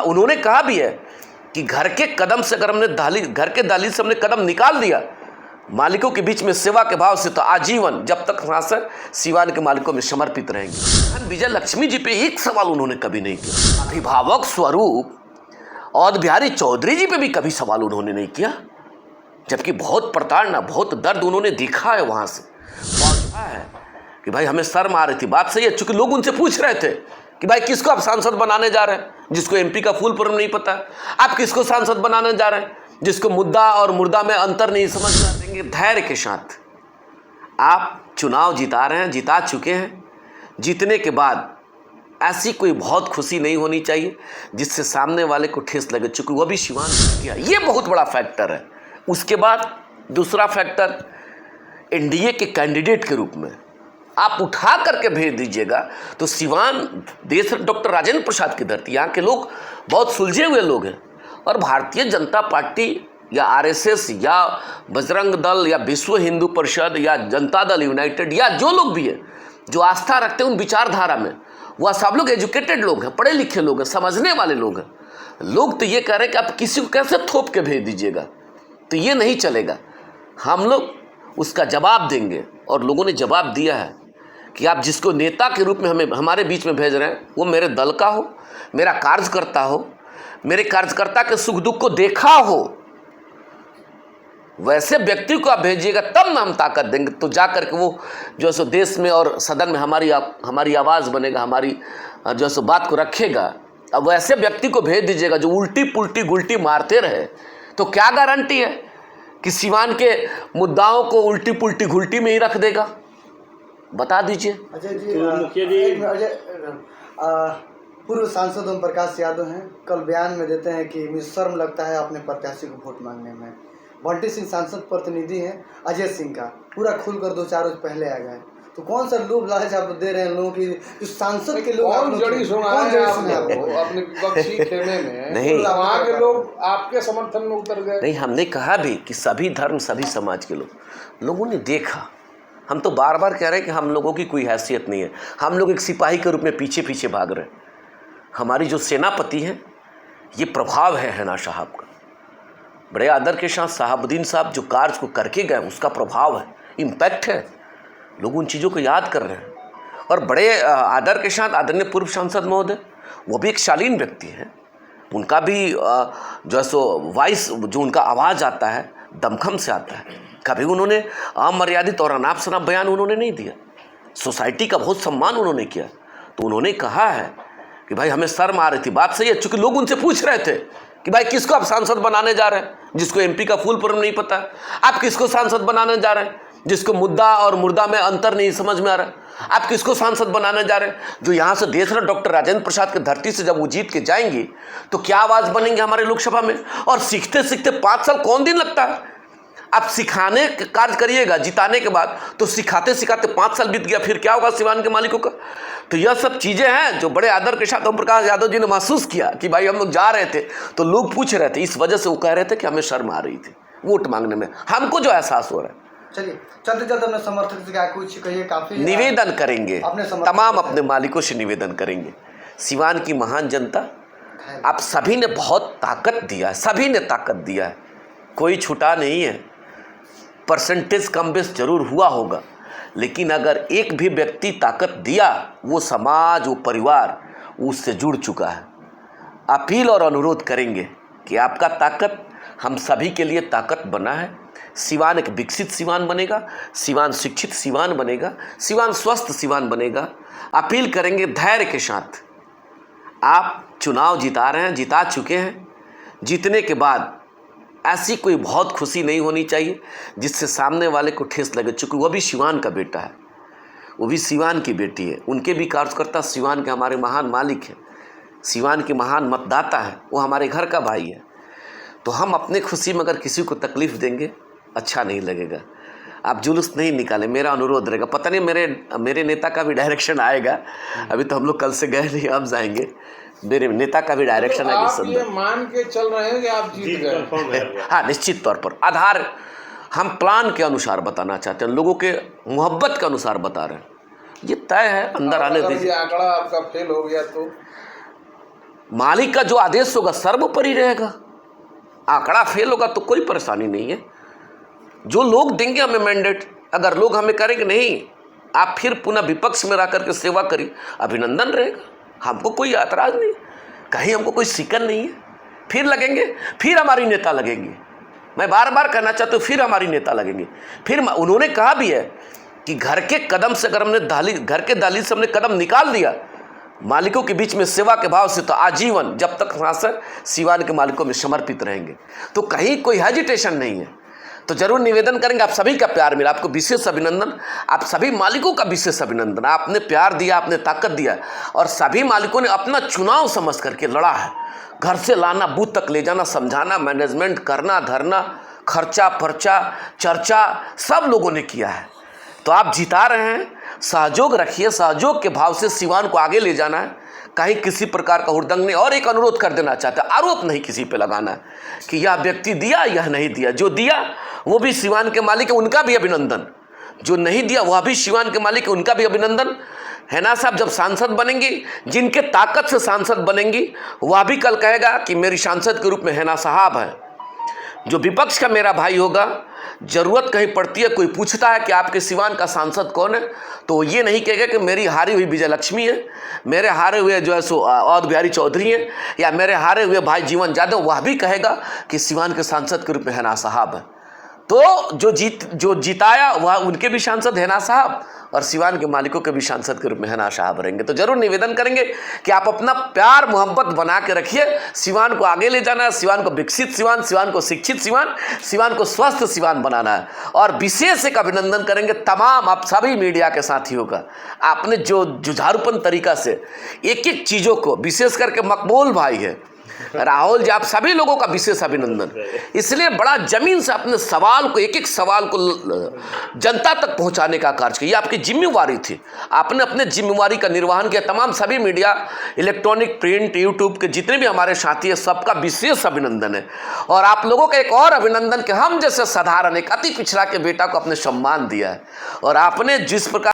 उन्होंने कहा भी है कि घर के कदम से अगर हमने घर के दहलीज से हमने कदम निकाल दिया मालिकों के बीच में सेवा के भाव से, तो आजीवन जब तक सांसद सिवान के मालिकों में समर्पित रहेंगे। विजय लक्ष्मी जी पे एक सवाल उन्होंने कभी नहीं किया। अभिभावक स्वरूप अवध बिहारी चौधरी जी पे भी कभी सवाल उन्होंने नहीं किया, जबकि बहुत प्रताड़ना, बहुत दर्द उन्होंने देखा है, वहां से पहुंचा है कि भाई हमें शर्म आ रही थी। बात सही है, चूंकि लोग उनसे पूछ रहे थे कि भाई किसको आप सांसद बनाने जा रहे हैं, जिसको एमपी का फुल फॉर्म नहीं पता, आप किसको सांसद बनाने जा रहे हैं, जिसको मुद्दा और मुर्दा में अंतर नहीं समझ देंगे। धैर्य के साथ आप चुनाव जिता रहे हैं, जिता चुके हैं। जीतने के बाद ऐसी कोई बहुत खुशी नहीं होनी चाहिए जिससे सामने वाले को ठेस लगे, चूंकि वो भी सिवान किया, ये बहुत बड़ा फैक्टर है। उसके बाद दूसरा फैक्टर, एनडीए के कैंडिडेट के रूप में आप उठा करके भेज दीजिएगा तो सिवान देश डॉक्टर राजेंद्र प्रसाद की धरती, यहाँ के लोग बहुत सुलझे हुए लोग हैं, और भारतीय जनता पार्टी या आरएसएस या बजरंग दल या विश्व हिंदू परिषद या जनता दल यूनाइटेड या जो लोग भी है जो आस्था रखते हैं उन विचारधारा में, वह सब लोग एजुकेटेड लोग हैं, पढ़े लिखे लोग हैं, समझने वाले लोग हैं। लोग तो ये कह रहे हैं कि आप किसी को कैसे थोप के भेज दीजिएगा, तो ये नहीं चलेगा। हम लोग उसका जवाब देंगे, और लोगों ने जवाब दिया है कि आप जिसको नेता के रूप में हमें हमारे बीच में भेज रहे हैं वो मेरे दल का हो, मेरा कार्यकर्ता हो, मेरे कार्यकर्ता के सुख दुख को देखा हो, वैसे व्यक्ति को आप भेजिएगा, तब ना हम ताकत देंगे। तो जाकर के वो जो सो देश में और सदन में हमारी आवाज़ बनेगा, हमारी जो सो बात को रखेगा। अब वैसे व्यक्ति को भेज दीजिएगा जो उल्टी पुल्टी गुल्टी मारते रहे, तो क्या गारंटी है कि सिवान के मुद्दाओं को उल्टी पुल्टी घुल्टी में ही रख देगा? बता दीजिए। अजय जी, पूर्व सांसद ओम प्रकाश यादव हैं, कल बयान में देते हैं कि मुझे शर्म लगता है अपने प्रत्याशी को वोट मांगने में। बंटी सिंह सांसद प्रतिनिधि हैं अजय सिंह का, पूरा खुलकर 2-4 रोज पहले आ गए, तो कौन सा लोभ लालच आप दे रहे हैं लोगों की? जो सांसद के लोग कौन जड़ी सुना है आपको अपने विपक्षी खेमे में? नहीं, वहाँ के लोग आपके समर्थन में उतर गए। नहीं, हमने कहा भी कि सभी धर्म सभी समाज के लोगों ने देखा। हम तो बार बार कह रहे हैं कि हम लोगों की कोई हैसियत नहीं है, हम लोग एक सिपाही के रूप में पीछे पीछे भाग रहे हैं। हमारी जो सेनापति हैं, ये प्रभाव है हैना साहब का, बड़े आदर के साथ साहबुद्दीन साहब जो कार्य को करके गए उसका प्रभाव है, इम्पैक्ट है। लोग उन चीज़ों को याद कर रहे हैं, और बड़े आदर के साथ आदरणीय पूर्व सांसद महोदय, वो भी एक शालीन व्यक्ति हैं, उनका भी जो है सो वॉइस, जो उनका आवाज़ आता है दमखम से आता है। कभी उन्होंने अमर्यादित और अनाप शनाप बयान उन्होंने नहीं दिया, सोसाइटी का बहुत सम्मान उन्होंने किया। तो उन्होंने कहा है कि भाई हमें शर्म आ रही थी। बात सही है, चूंकि लोग उनसे पूछ रहे थे कि भाई किसको आप सांसद बनाने जा रहे हैं, जिसको एमपी का फुल फॉर्म नहीं पता, आप किसको सांसद बनाने जा रहे हैं, जिसको मुद्दा और मुर्दा में अंतर नहीं समझ में आ रहा, आप किसको सांसद बनाने जा रहे हैं। जो यहाँ से देश में डॉक्टर राजेंद्र प्रसाद की धरती से जब वो जीत के जाएंगी तो क्या आवाज़ बनेंगे हमारे लोकसभा में। और सीखते सीखते 5 साल कौन दिन लगता है? आप सिखाने का कार्य करिएगा जिताने के बाद, तो सिखाते सिखाते 5 साल बीत गया, फिर क्या होगा सिवान के मालिकों का। तो यह सब चीज़ें हैं जो बड़े आदर के साथ ओम प्रकाश यादव जी ने महसूस किया कि भाई हम लोग जा रहे थे तो लोग पूछ रहे थे, इस वजह से वो कह रहे थे कि हमें शर्म आ रही थी वोट मांगने में। हमको जो एहसास हो रहा है, चलिए चलते चलते अपने समर्थक से क्या कुछ कहिए। काफ़ी निवेदन करेंगे, तमाम अपने मालिकों से निवेदन करेंगे। सिवान की महान जनता, आप सभी ने बहुत ताकत दिया है, सभी ने ताकत दिया है, कोई छूटा नहीं है। परसेंटेज कम बेस जरूर हुआ होगा, लेकिन अगर एक भी व्यक्ति ताकत दिया, वो समाज, वो परिवार उससे जुड़ चुका है। अपील और अनुरोध करेंगे कि आपका ताकत हम सभी के लिए ताकत बना है। सिवान एक विकसित सिवान बनेगा, सिवान शिक्षित सिवान बनेगा, सिवान स्वस्थ सिवान बनेगा। अपील करेंगे धैर्य के साथ, आप चुनाव जिता रहे हैं, जिता चुके हैं। जीतने के बाद ऐसी कोई बहुत खुशी नहीं होनी चाहिए जिससे सामने वाले को ठेस लगे, चूँकि वो भी सिवान का बेटा है, वो भी सिवान की बेटी है, उनके भी कार्यकर्ता सिवान के हमारे महान मालिक हैं, सिवान के महान मतदाता है, वो हमारे घर का भाई है। तो हम अपने खुशी में अगर किसी को तकलीफ़ देंगे अच्छा नहीं लगेगा। आप जुलूस नहीं निकालें, मेरा अनुरोध रहेगा। पता नहीं मेरे नेता का भी डायरेक्शन आएगा, अभी तो हम लोग कल से गए नहीं, अब जाएंगे। मेरे नेता का भी डायरेक्शन आएगा। आप ये मान के चल रहे हैं कि आप जीत गए? हाँ, निश्चित तौर पर आधार हम प्लान के अनुसार बताना चाहते हैं, लोगों के मोहब्बत के अनुसार बता रहे हैं। ये तय है, अंदर आने दीजिए। आंकड़ा आपका फेल हो गया तो मालिक का जो आदेश होगा सर्वोपरि रहेगा। आंकड़ा फेल होगा तो कोई परेशानी नहीं है। जो लोग देंगे हमें मैंडेट, अगर लोग हमें करेंगे नहीं आप फिर पुनः विपक्ष में रह करके सेवा करिए, अभिनंदन रहेगा, हमको कोई ऐतराज नहीं, कहीं हमको कोई शिकन नहीं है। फिर लगेंगे, फिर हमारी नेता लगेंगे। मैं बार बार कहना चाहता हूँ, फिर हमारी नेता लगेंगे। फिर उन्होंने कहा भी है कि घर के कदम से अगर हमने घर के दहलीज से हमने कदम निकाल दिया मालिकों के बीच में सेवा के भाव से, तो आजीवन जब तक सांस है सिवान के मालिकों में समर्पित रहेंगे। तो कहीं कोई हेजिटेशन नहीं है। तो जरूर निवेदन करेंगे, आप सभी का प्यार मिला, आपको विशेष अभिनंदन, आप सभी मालिकों का विशेष अभिनंदन। आपने प्यार दिया, आपने ताकत दिया, और सभी मालिकों ने अपना चुनाव समझ करके लड़ा है। घर से लाना, बूथ तक ले जाना, समझाना, मैनेजमेंट करना, धरना, खर्चा पर्चा चर्चा सब लोगों ने किया है। तो आप जिता रहे हैं, सहयोग रखिए, सहयोग के भाव से सिवान को आगे ले जाना है। कहीं किसी प्रकार का हुड़दंग नहीं। और एक अनुरोध कर देना चाहते हैं, आरोप नहीं किसी पे लगाना है कि यह व्यक्ति दिया, यह नहीं दिया। जो दिया वो भी सिवान के मालिक है, उनका भी अभिनंदन। जो नहीं दिया वह भी सिवान के मालिक है, उनका भी अभिनंदन। हैना साहब जब सांसद बनेंगी, जिनके ताकत से सांसद बनेंगी, वह भी कल कहेगा कि मेरी सांसद के रूप में हैना साहब है। जो विपक्ष का मेरा भाई होगा, जरूरत कहीं पड़ती है, कोई पूछता है कि आपके सिवान का सांसद कौन है, तो ये नहीं कहेगा कि मेरी हारी हुई विजय लक्ष्मी है, मेरे हारे हुए जो है सो अवध बिहारी चौधरी हैं, या मेरे हारे हुए भाई जीवन यादव। वह भी कहेगा कि सिवान के सांसद के रूप में हैना साहब है। तो जो जिताया वह उनके भी सांसद हैना साहब, और सिवान के मालिकों के भी सांसद के रूप में हैना साहब रहेंगे। तो जरूर निवेदन करेंगे कि आप अपना प्यार मोहब्बत बना के रखिए। सिवान को आगे ले जाना है, सिवान को विकसित सिवान, सिवान को शिक्षित सिवान, सिवान को स्वस्थ सिवान बनाना है। और विशेष एक अभिनंदन करेंगे तमाम आप सभी मीडिया के साथियों का। आपने जो जुझारूपन तरीका से एक एक चीज़ों को, विशेष करके मकबूल भाई है, राहुल जी, आप सभी लोगों का विशेष अभिनंदन। इसलिए बड़ा जमीन से अपने सवाल को, एक एक सवाल को जनता तक पहुंचाने का कार्य किया। ये आपकी जिम्मेवारी थी, आपने अपने जिम्मेवारी का निर्वहन किया। तमाम सभी मीडिया, इलेक्ट्रॉनिक, प्रिंट, यूट्यूब के जितने भी हमारे साथी हैं, सबका विशेष अभिनंदन है। और आप लोगों का एक और अभिनंदन कि हम जैसे साधारण एक अति पिछड़ा के बेटा को अपने सम्मान दिया है। और आपने जिस प्रकार